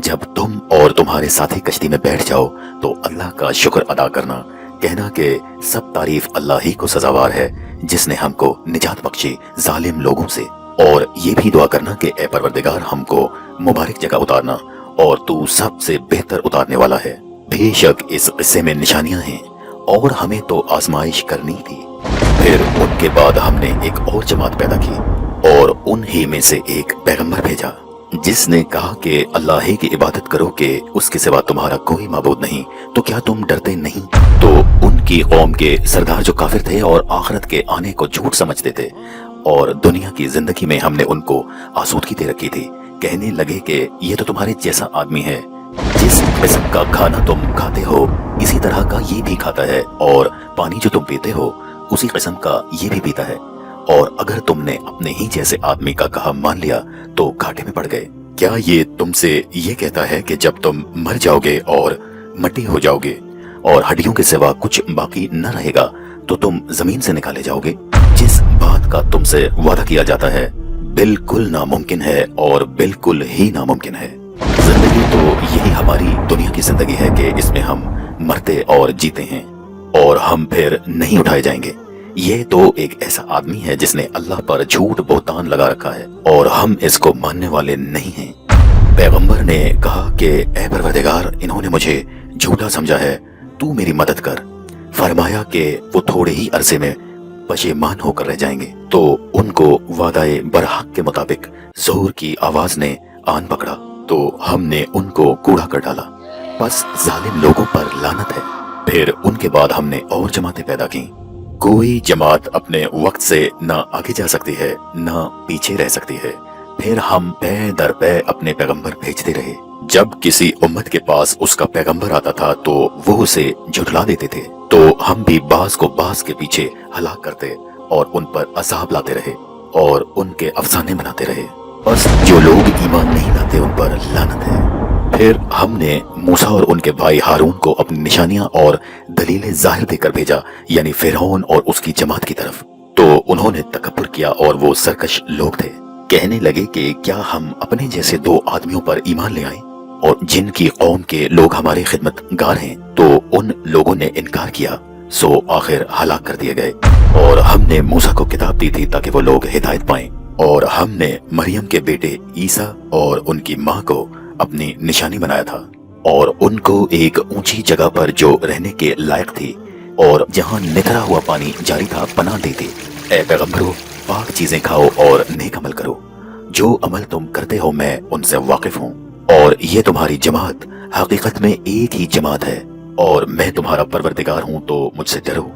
जब तुम और तुम्हारे साथी कश्ती में बैठ जाओ तो अल्लाह का शुक्र अदा करना, कहना कि सब तारीफ अल्लाह ही को सजावार है जिसने हमको निजात बख्शी जालिम लोगों से, और ये भी दुआ करना कि ए परवरदिगार हमको मुबारक जगह उतारना और तू सबसे बेहतर उतारने वाला है। बेशक इस किस्से में निशानियां हैं और हमें तो आजमाइश करनी थी। फिर उनके बाद हमने एक और जमात पैदा की और उन्हीं में से एक पैगंबर भेजा जिसने कहा कि अल्लाह ही की इबादत करो कि उसके सिवा तुम्हारा कोई माबूद नहीं, तो क्या तुम डरते नहीं? तो उनकी कौम के सरदार जो काफिर थे और आखिरत के आने को झूठ समझते थे और दुनिया की जिंदगी में हमने उनको आसूदगी दे रखी थी, कहने लगे कि ये तो तुम्हारे जैसा आदमी है, जिस किस्म का खाना तुम खाते हो इसी तरह का ये भी खाता है, और पानी जो तुम पीते हो उसी किस्म का ये भी पीता है, और अगर तुमने अपने ही जैसे आदमी का कहा मान लिया तो घाटे में पड़ गए। क्या ये तुमसे ये कहता है कि जब तुम मर जाओगे और मट्टी हो जाओगे और हड्डियों के सिवा कुछ बाकी न रहेगा तो तुम जमीन से निकाले जाओगे? जिस बात का तुमसे वादा किया जाता है बिल्कुल नामुमकिन है और बिल्कुल ही नामुमकिन है। जिंदगी तो यही हमारी दुनिया की जिंदगी है कि इसमें हम मरते और जीते हैं और हम फिर नहीं उठाए जाएंगे। ये तो एक ऐसा आदमी है जिसने अल्लाह पर झूठ बोतान लगा रखा है और हम इसको मानने वाले नहीं हैं। पैगंबर ने कहा कि ऐ परवरदिगार, इन्होंने मुझे झूठा समझा है, तू मेरी मदद कर। फरमाया कि वो थोड़े ही अरसे में पशेमान होकर रह जाएंगे। तो उनको वादाए बरहक के मुताबिक जोर की आवाज ने आन पकड़ा तो हमने उनको कूड़ा कर डाला। बस जालिम लोगों पर लानत है। फिर उनके बाद हमने और जमातें पैदा की। कोई जमात अपने वक्त से ना आगे जा सकती है ना पीछे रह सकती है। फिर हम पै दर पै अपने पैगंबर भेजते रहे। जब किसी उम्मत के पास उसका पैगंबर आता था तो वो उसे झुठला देते थे, तो हम भी बाज को बाज के पीछे हलाक करते और उन पर अजाब लाते रहे और उनके अफसाने बनाते रहे। बस जो लोग ईमान नहीं लाते उन पर लानत है। फिर हमने मूसा और उनके भाई हारून को अपनी निशानियां और दलीलें जाहिर देकर भेजा, यानी फिरौन और उसकी जमात की तरफ। तो उन्होंने तकब्बुर किया और वो सरकश लोग थे। कहने लगे कि क्या हम अपने जैसे दो आदमियों पर ईमान ले आए और जिनकी कौम के लोग हमारे खिदमतगार हैं? तो उन लोगों ने इनकार किया, सो आखिर हलाक कर दिए गए। और हमने मूसा को किताब दी थी ताकि वो लोग हिदायत पाएं, और हमने मरियम के बेटे ईसा और उनकी माँ को अपनी निशानी बनाया था और उनको एक ऊंची जगह पर जो रहने के लायक थी और जहां निथरा हुआ पानी जारी था पनाह दी थी। ऐ पैगंबरों, पाक चीजें खाओ और नेक अमल करो। जो अमल तुम करते हो मैं उनसे वाकिफ हूँ, और ये तुम्हारी जमात हकीकत में एक ही जमात है और मैं तुम्हारा परवरदिगार हूँ, तो मुझसे डरो।